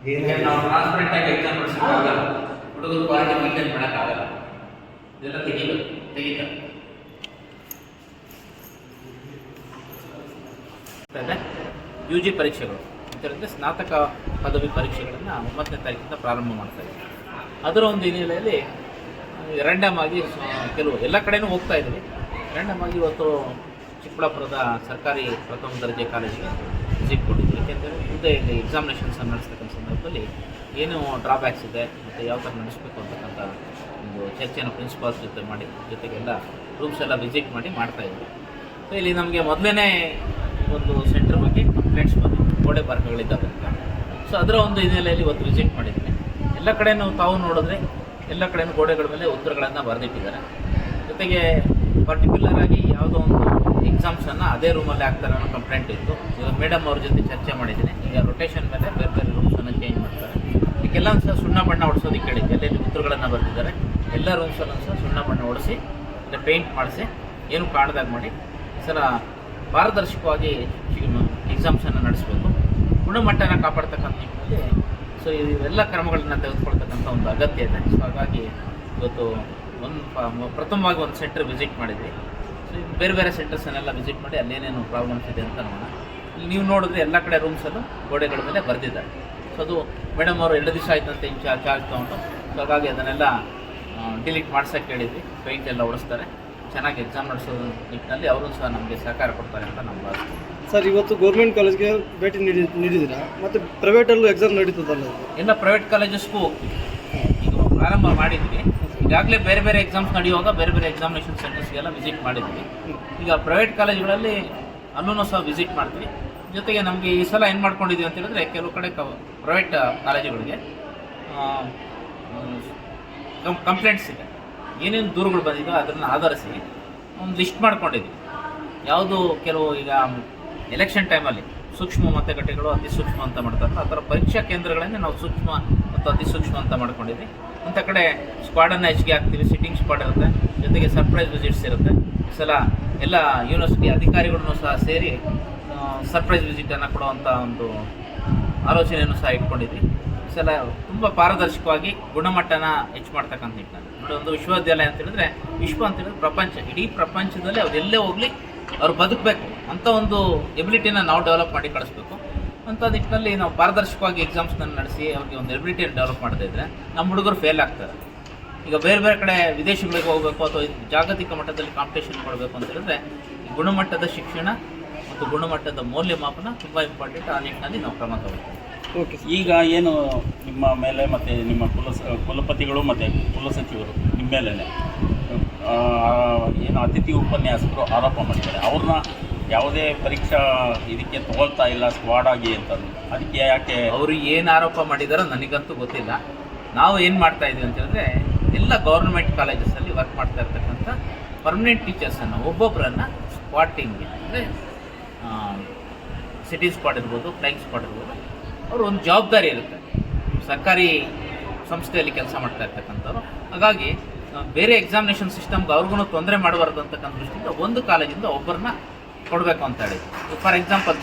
ಈಗ ನಾವು ಟ್ರಾನ್ಸ್ಪರೆಂಟ್ ಆಗಿ ಎಕ್ಸಾಮ್ ನಡೆಸೋಕ್ಕಾಗಲ್ಲ, ಹುಡುಗರು ಕ್ವಾಲಿಟಿ ಮೇಂಟೈನ್ ಮಾಡೋಕ್ಕಾಗಲ್ಲ, ಇದೆಲ್ಲ ತೆಗಿತಾರೆ. UG ಪರೀಕ್ಷೆಗಳು ಇದರಿಂದ ಸ್ನಾತಕ ಪದವಿ ಪರೀಕ್ಷೆಗಳನ್ನು 9ನೇ ತಾರೀಕಿಂದ ಪ್ರಾರಂಭ ಮಾಡ್ತಾರೆ. ಅದರ ಒಂದು ಹಿನ್ನೆಲೆಯಲ್ಲಿ ರ್ಯಾಂಡಮ್ ಆಗಿ ಕೆಲವು ಎಲ್ಲ ಕಡೆನೂ ಹೋಗ್ತಾ ಇದ್ವಿ. ರ್ಯಾಂಡಮ್ ಆಗಿ ಇವತ್ತು ಚಿಕ್ಕಬಳ್ಳಾಪುರದ ಸರ್ಕಾರಿ ಪ್ರಥಮ ದರ್ಜೆ ಕಾಲೇಜಿಗೆ ವಿಸಿಟ್ ಕೊಟ್ಟಿದ್ವಿ. ಏಕೆಂದರೆ ಮುಂದೆ ಇಲ್ಲಿ ಎಕ್ಸಾಮಿನೇಷನ್ಸನ್ನು ನಡೆಸ್ತಕ್ಕಂಥ ಸಂದರ್ಭದಲ್ಲಿ ಏನು ಡ್ರಾಬ್ಯಾಕ್ಸ್ ಇದೆ ಮತ್ತು ಯಾವ ಥರ ನಡೆಸಬೇಕು ಅಂತಕ್ಕಂಥ ಒಂದು ಚರ್ಚೆಯನ್ನು ಪ್ರಿನ್ಸಿಪಾಲ್ಸ್ ಜೊತೆಗೆಲ್ಲ ರೂಮ್ಸ್ ಎಲ್ಲ ವಿಸಿಟ್ ಮಾಡ್ತಾಯಿದ್ವಿ. ಸೊ ಇಲ್ಲಿ ನಮಗೆ ಮೊದಲೇ ಒಂದು ಸೆಂಟರ್ ಬಗ್ಗೆ ಕಂಪ್ಲೇಂಟ್ಸ್ ಬಂದಿದೆ, ಗೋಡೆ ಬರ್ಗಗಳಿದ್ದಾವೆ ಅಂತ. ಸೊ ಅದರ ಒಂದು ಹಿನ್ನೆಲೆಯಲ್ಲಿ ಇವತ್ತು ವಿಸಿಟ್ ಮಾಡಿದ್ದೀನಿ. ಎಲ್ಲ ಕಡೆಯೂ ತಾವು ನೋಡಿದ್ರೆ ಎಲ್ಲ ಕಡೆಯೂ ಗೋಡೆಗಳ ಮೇಲೆ ಉತ್ತರಗಳನ್ನು ಬರೆದಿಟ್ಟಿದ್ದಾರೆ. ಜೊತೆಗೆ ಪರ್ಟಿಕ್ಯುಲರ್ ಆಗಿ ಯಾವುದೋ ಒಂದು ಎಕ್ಸಾಮ್ಸನ್ನು ಅದೇ ರೂಮಲ್ಲಿ ಆಗ್ತಾರೆ ಅನ್ನೋ ಕಂಪ್ಲೇಂಟ್ ಇತ್ತು. ಈಗ ಮೇಡಮ್ ಅವ್ರ ಜೊತೆ ಚರ್ಚೆ ಮಾಡಿದ್ದೀನಿ. ಈಗ ರೊಟೇಷನ್ ಮೇಲೆ ಬೇರೆ ಬೇರೆ ರೂಮ್ಸನ್ನು ಚೇಂಜ್ ಮಾಡ್ತಾರೆ. ಇದಕ್ಕೆಲ್ಲ ಸಹ ಸುಣ್ಣ ಬಣ್ಣ ಹೊಡಿಸೋದಕ್ಕೆ ಹೇಳಿದ್ದೆ. ಎಲ್ಲೆಲ್ಲಿ ಉತ್ತರಗಳನ್ನು ಬರೆದಿದ್ದಾರೆ ಎಲ್ಲ ರೂಮ್ಸಲ್ಲೂ ಸಹ ಸುಣ್ಣ ಬಣ್ಣ ಹೊಡಿಸಿ ಇಲ್ಲ ಪೇಂಟ್ ಮಾಡಿಸಿ ಏನು ಕಾಣದಾಗ ಮಾಡಿ ಸಲ ಪಾರದರ್ಶಕವಾಗಿ ಎಕ್ಸಾಮ್ಸನ್ನು ನಡೆಸಬೇಕು, ಗುಣಮಟ್ಟನ ಕಾಪಾಡ್ತಕ್ಕಂಥ ನಿಟ್ಟಿನಲ್ಲಿ ಸೊ ಇವೆಲ್ಲ ಕ್ರಮಗಳನ್ನ ತೆಗೆದುಕೊಳ್ತಕ್ಕಂಥ ಒಂದು ಅಗತ್ಯ ಇದೆ. ಸೊ ಹಾಗಾಗಿ ಇವತ್ತು ಪ್ರಥಮವಾಗಿ ಒಂದು ಸೆಂಟರ್ ವಿಸಿಟ್ ಮಾಡಿದ್ವಿ. ಸೊ ಬೇರೆ ಬೇರೆ ಸೆಂಟರ್ಸನ್ನೆಲ್ಲ ವಿಸಿಟ್ ಮಾಡಿ ಅಲ್ಲೇನೇನು ಪ್ರಾಬ್ಲಮ್ಸ್ ಇದೆ ಅಂತ ನೋಡೋಣ. ಇಲ್ಲಿ ನೀವು ನೋಡಿದ್ರೆ ಎಲ್ಲ ಕಡೆ ರೂಮ್ಸಲ್ಲೂ ಗೋಡೆಗಳ ಮೇಲೆ ಬರೆದಿದ್ದಾರೆ. ಸೊ ಅದು ಮೇಡಮ್ ಅವರು 2 ದಿವಸ ಆಯ್ತಂತೆ ಚಾರ್ಜ್ ತೊಗೊಂಡು. ಸೊ ಹಾಗಾಗಿ ಅದನ್ನೆಲ್ಲ ಡಿಲೀಟ್ ಮಾಡ್ಸೋಕ್ಕೆ ಹೇಳಿದ್ವಿ. ಪೇಂಟ್ ಎಲ್ಲ ಹೊಡಿಸ್ತಾರೆ, ಚೆನ್ನಾಗಿ ಎಕ್ಸಾಮ್ ನಡೆಸೋ ನಿಟ್ಟಿನಲ್ಲಿ ಅವರು ಸಹ ನಮಗೆ ಸಹಕಾರ ಕೊಡ್ತಾರೆ ಅಂತ ನಮ್ಮ ಭಾವನೆ. ಸರ್, ಇವತ್ತು ಗೌರ್ಮೆಂಟ್ ಕಾಲೇಜ್ಗೆ ಭೇಟಿ ನೀಡಿದ್ದೀರಾ? ಮತ್ತು ಪ್ರೈವೇಟಲ್ಲೂ ಎಕ್ಸಾಮ್ ನಡೀತದಲ್ಲ? ಎಲ್ಲ ಪ್ರೈವೇಟ್ ಕಾಲೇಜಸ್ಗೂ ಹೋಗ್ತೀವಿ. ಈಗ ಪ್ರಾರಂಭ ಮಾಡಿದ್ವಿ. ಈಗಾಗಲೇ ಬೇರೆ ಬೇರೆ ಎಕ್ಸಾಮ್ಸ್ ನಡೆಯುವಾಗ ಬೇರೆ ಬೇರೆ ಎಕ್ಸಾಮಿನೇಷನ್ ಸೆಂಟರ್ಸ್ಗೆಲ್ಲ ವಿಸಿಟ್ ಮಾಡಿದ್ವಿ. ಈಗ ಪ್ರೈವೇಟ್ ಕಾಲೇಜುಗಳಲ್ಲಿ ಅಲ್ಲೂ ಸಹ ವಿಸಿಟ್ ಮಾಡ್ತೀವಿ. ಜೊತೆಗೆ ನಮಗೆ ಈ ಸಲ ಏನು ಮಾಡ್ಕೊಂಡಿದ್ದೀವಿ ಅಂತ ಹೇಳಿದ್ರೆ, ಕೆಲವು ಕಡೆ ಪ್ರೈವೇಟ್ ಕಾಲೇಜುಗಳಿಗೆ ಕಂಪ್ಲೇಂಟ್ಸ್ ಇದೆ, ಏನೇನು ದೂರುಗಳು ಬಂದಿದ್ದೋ ಅದನ್ನು ಆಧರಿಸಿ ಒಂದು ಲಿಸ್ಟ್ ಮಾಡ್ಕೊಂಡಿದ್ವಿ. ಯಾವುದು ಕೆಲವು ಈಗ ಎಲೆಕ್ಷನ್ ಟೈಮಲ್ಲಿ ಸೂಕ್ಷ್ಮ ಮತಗಟ್ಟೆಗಳು ಅತಿ ಸೂಕ್ಷ್ಮ ಅಂತ ಮಾಡ್ತಾರಲ್ಲ, ಆ ಥರ ಪರೀಕ್ಷಾ ಕೇಂದ್ರಗಳನ್ನೇ ನಾವು ಸೂಕ್ಷ್ಮ ಮತ್ತು ಅತಿ ಸೂಕ್ಷ್ಮ ಅಂತ ಮಾಡ್ಕೊಂಡಿದ್ವಿ. ಅಂಥ ಕಡೆ ಸ್ಕ್ವಾಡನ್ನು ಹೆಚ್ಚಿಗೆ ಹಾಕ್ತೀವಿ, ಸಿಟ್ಟಿಂಗ್ ಸ್ಕ್ವಾಡ್ ಇರುತ್ತೆ, ಜೊತೆಗೆ ಸರ್ಪ್ರೈಸ್ ವಿಸಿಟ್ಸ್ ಇರುತ್ತೆ. ಈ ಸಲ ಎಲ್ಲ ಯೂನಿವರ್ಸಿಟಿ ಅಧಿಕಾರಿಗಳನ್ನು ಸಹ ಸೇರಿ ಸರ್ಪ್ರೈಸ್ ವಿಸಿಟನ್ನು ಕೊಡುವಂಥ ಒಂದು ಆಲೋಚನೆಯನ್ನು ಸಹ ಇಟ್ಕೊಂಡಿದ್ವಿ. ಈ ಸಲ ತುಂಬ ಪಾರದರ್ಶಕವಾಗಿ ಗುಣಮಟ್ಟನ ಹೆಚ್ಚು ಮಾಡ್ತಕ್ಕಂಥ ನಿಟ್ಟಿನಲ್ಲಿ ನೋಡಿ. ಒಂದು ವಿಶ್ವವಿದ್ಯಾಲಯ ಅಂತ ಹೇಳಿದ್ರೆ, ವಿಶ್ವ ಅಂತ ಹೇಳಿದ್ರೆ ಪ್ರಪಂಚ, ಇಡೀ ಪ್ರಪಂಚದಲ್ಲಿ ಅವ್ರು ಎಲ್ಲೇ ಹೋಗಲಿ ಅವ್ರು ಬದುಕಬೇಕು ಅಂಥ ಒಂದು ಎಬಿಲಿಟಿನ ನಾವು ಡೆವಲಪ್ ಮಾಡಿ ಕಳಿಸ್ಬೇಕು ಅಂಥ ನಿಟ್ಟಿನಲ್ಲಿ ನಾವು ಪಾರದರ್ಶಕವಾಗಿ ಎಕ್ಸಾಮ್ಸ್ನ ನಡೆಸಿ ಅವ್ರಿಗೆ ಒಂದು ಎಬಿಲಿಟಿಯನ್ನು ಡೆವಲಪ್ ಮಾಡ್ತಾ ಇದ್ದರೆ ನಮ್ಮ ಹುಡುಗರು ಫೇಲ್ ಆಗ್ತಾರೆ. ಈಗ ಬೇರೆ ಬೇರೆ ಕಡೆ ವಿದೇಶಗಳಿಗೆ ಹೋಗಬೇಕು ಅಥವಾ ಜಾಗತಿಕ ಮಟ್ಟದಲ್ಲಿ ಕಾಂಪಿಟೇಷನ್ ಕೊಡಬೇಕು ಅಂತ ಹೇಳಿದ್ರೆ ಗುಣಮಟ್ಟದ ಶಿಕ್ಷಣ ಮತ್ತು ಗುಣಮಟ್ಟದ ಮೌಲ್ಯಮಾಪನ ತುಂಬ ಇಂಪಾರ್ಟೆಂಟ್. ಆ ನಿಟ್ಟಿನಲ್ಲಿ ನಾವು ಕ್ರಮ ತಗೊಳ್ತೀವಿ. ಓಕೆ. ಈಗ ಏನು ನಿಮ್ಮ ಮೇಲೆ ಮತ್ತು ನಿಮ್ಮ ಕುಲಪತಿಗಳು ಮತ್ತು ಕುಲಸಚಿವರು ನಿಮ್ಮ ಮೇಲೆ ಏನು ಅತಿಥಿ ಉಪನ್ಯಾಸಕರು ಆರೋಪ ಮಾಡಿದ್ದಾರೆ, ಅವ್ರನ್ನ ಯಾವುದೇ ಪರೀಕ್ಷಾ ಇದಕ್ಕೆ ತಗೊಳ್ತಾ ಇಲ್ಲ ಸ್ಕ್ವಾಡ್ ಆಗಿ ಅಂತಂದು, ಅದಕ್ಕೆ ಯಾಕೆ ಅವರು ಏನು ಆರೋಪ ಮಾಡಿದಾರೋ ನನಗಂತೂ ಗೊತ್ತಿಲ್ಲ. ನಾವು ಏನು ಮಾಡ್ತಾ ಇದ್ದೀವಿ ಅಂತ ಹೇಳಿದ್ರೆ, ಎಲ್ಲ ಗೌರ್ಮೆಂಟ್ ಕಾಲೇಜಸಲ್ಲಿ ವರ್ಕ್ ಮಾಡ್ತಾ ಇರ್ತಕ್ಕಂಥ ಪರ್ಮನೆಂಟ್ ಟೀಚರ್ಸನ್ನು ಒಬ್ಬೊಬ್ಬರನ್ನು ಸ್ಕ್ವಾಟಿಂಗ್ಗೆ ಅಂದರೆ ಸಿಟಿ ಸ್ಕ್ವಾಡ್ ಇರ್ಬೋದು, ಫ್ಲೈಯಿಂಗ್ ಸ್ಕ್ವಾಡ್ ಇರ್ಬೋದು, ಅವರು ಒಂದು ಜವಾಬ್ದಾರಿ ಇರುತ್ತೆ. ಸರ್ಕಾರಿ ಸಂಸ್ಥೆಯಲ್ಲಿ ಕೆಲಸ ಮಾಡ್ತಾ ಇರ್ತಕ್ಕಂಥವ್ರು. ಹಾಗಾಗಿ ಬೇರೆ ಎಕ್ಸಾಮಿನೇಷನ್ ಸಿಸ್ಟಮ್ಗೆ ಅವ್ರಿಗೂ ತೊಂದರೆ ಮಾಡಬಾರ್ದು ಅಂತಕ್ಕಂಥ ದೃಷ್ಟಿಯಿಂದ ಒಂದು ಕಾಲೇಜಿಂದ ಒಬ್ಬರನ್ನ ಕೊಡಬೇಕು ಅಂತ ಹೇಳಿ. ಫಾರ್ ಎಕ್ಸಾಂಪಲ್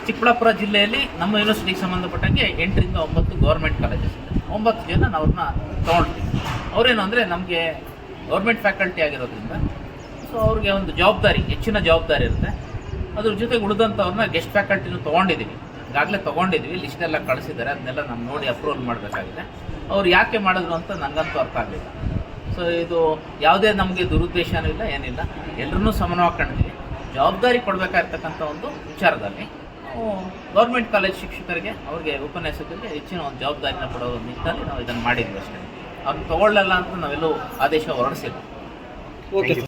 ಚಿಕ್ಕಬಳ್ಳಾಪುರ ಜಿಲ್ಲೆಯಲ್ಲಿ ನಮ್ಮ ಯೂನಿವರ್ಸಿಟಿಗೆ ಸಂಬಂಧಪಟ್ಟಂಗೆ 8 ರಿಂದ 9 ಗೌರ್ಮೆಂಟ್ ಕಾಲೇಜಸ್ ಇದೆ. 9 ಜನ ಅವ್ರನ್ನ ತೊಗೊಳ್ತೀವಿ. ಅವರೇನು ಅಂದರೆ ನಮಗೆ ಗೌರ್ಮೆಂಟ್ ಫ್ಯಾಕಲ್ಟಿ ಆಗಿರೋದ್ರಿಂದ ಸೊ ಅವ್ರಿಗೆ ಒಂದು ಜವಾಬ್ದಾರಿ, ಹೆಚ್ಚಿನ ಜವಾಬ್ದಾರಿ ಇರುತ್ತೆ. ಅದ್ರ ಜೊತೆಗೆ ಉಳಿದಂಥವ್ರನ್ನ ಗೆಸ್ಟ್ ಫ್ಯಾಕಲ್ಟಿನೂ ತೊಗೊಂಡಿದ್ದೀವಿ, ಈಗಾಗಲೇ ತೊಗೊಂಡಿದ್ವಿ, ಲಿಸ್ಟೆಲ್ಲ ಕಳಿಸಿದ್ದಾರೆ. ಅದನ್ನೆಲ್ಲ ನಾವು ನೋಡಿ ಅಪ್ರೂವಲ್ ಮಾಡಬೇಕಾಗಿದೆ. ಅವ್ರು ಯಾಕೆ ಮಾಡಿದ್ರು ಅಂತ ನನಗಂತೂ ಅರ್ಥ ಆಗಲಿಲ್ಲ. ಸೊ ಇದು ಯಾವುದೇ ನಮಗೆ ದುರುದ್ದೇಶನೂ ಇಲ್ಲ, ಏನಿಲ್ಲ, ಎಲ್ಲರನ್ನೂ ಸಮಾನವಾಗಿ ಕಾಣ್ತೀವಿ. ಜವಾಬ್ದಾರಿ ಕೊಡಬೇಕಾಗಿರ್ತಕ್ಕಂಥ ಒಂದು ವಿಚಾರದಲ್ಲಿ ಗೌರ್ಮೆಂಟ್ ಕಾಲೇಜ್ ಶಿಕ್ಷಕರಿಗೆ, ಅವ್ರಿಗೆ ಉಪನ್ಯಾಸಕರಿಗೆ ಹೆಚ್ಚಿನ ಒಂದು ಜವಾಬ್ದಾರಿನ ಕೊಡೋ ನಿಟ್ಟಿನಲ್ಲಿ ನಾವು ಇದನ್ನು ಮಾಡಿದ್ವಿ ಅಷ್ಟೇ. ಅವ್ರನ್ನ ತೊಗೊಳ್ಳಲ್ಲ ಅಂತ ನಾವೆಲ್ಲೂ ಆದೇಶ ಹೊರಡಿಸಿಲ್ಲ. ಓಕೆ.